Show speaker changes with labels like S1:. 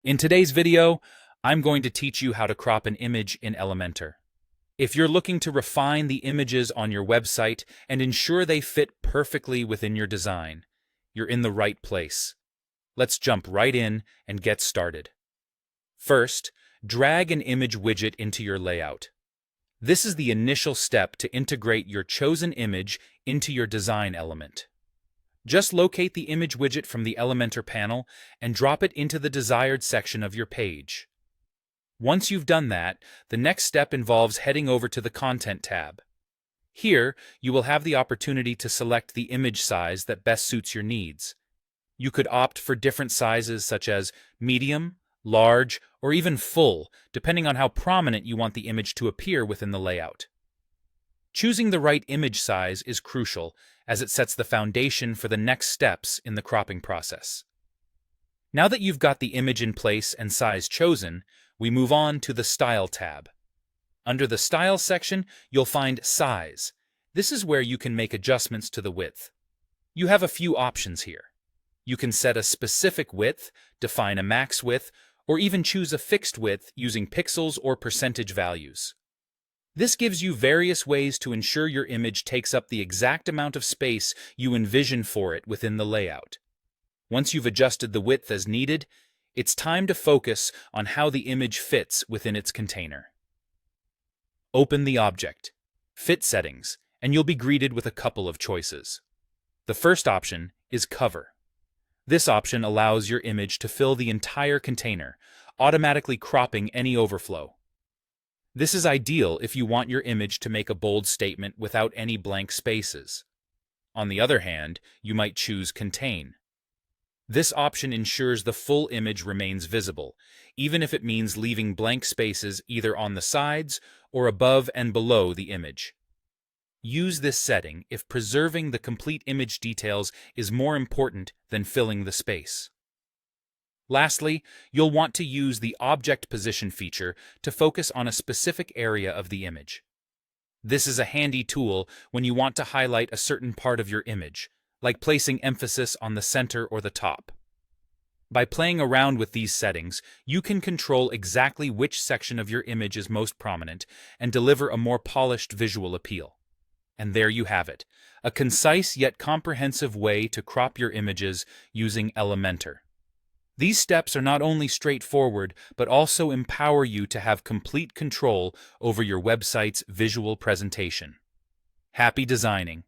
S1: In today's video, I'm going to teach you how to crop an image in Elementor. If you're looking to refine the images on your website and ensure they fit perfectly within your design, you're in the right place. Let's jump right in and get started. First, drag an image widget into your layout. This is the initial step to integrate your chosen image into your design element. Just locate the image widget from the Elementor panel and drop it into the desired section of your page. Once you've done that, the next step involves heading over to the Content tab. Here, you will have the opportunity to select the image size that best suits your needs. You could opt for different sizes such as medium, large, or even full, depending on how prominent you want the image to appear within the layout. Choosing the right image size is crucial, as it sets the foundation for the next steps in the cropping process. Now that you've got the image in place and size chosen, we move on to the Style tab. Under the Style section, you'll find Size. This is where you can make adjustments to the width. You have a few options here. You can set a specific width, define a max width, or even choose a fixed width using pixels or percentage values. This gives you various ways to ensure your image takes up the exact amount of space you envision for it within the layout. Once you've adjusted the width as needed, it's time to focus on how the image fits within its container. Open the object, Fit Settings, and you'll be greeted with a couple of choices. The first option is Cover. This option allows your image to fill the entire container, automatically cropping any overflow. This is ideal if you want your image to make a bold statement without any blank spaces. On the other hand, you might choose Contain. This option ensures the full image remains visible, even if it means leaving blank spaces either on the sides or above and below the image. Use this setting if preserving the complete image details is more important than filling the space. Lastly, you'll want to use the Object Position feature to focus on a specific area of the image. This is a handy tool when you want to highlight a certain part of your image, like placing emphasis on the center or the top. By playing around with these settings, you can control exactly which section of your image is most prominent and deliver a more polished visual appeal. And there you have it, a concise yet comprehensive way to crop your images using Elementor. These steps are not only straightforward, but also empower you to have complete control over your website's visual presentation. Happy designing!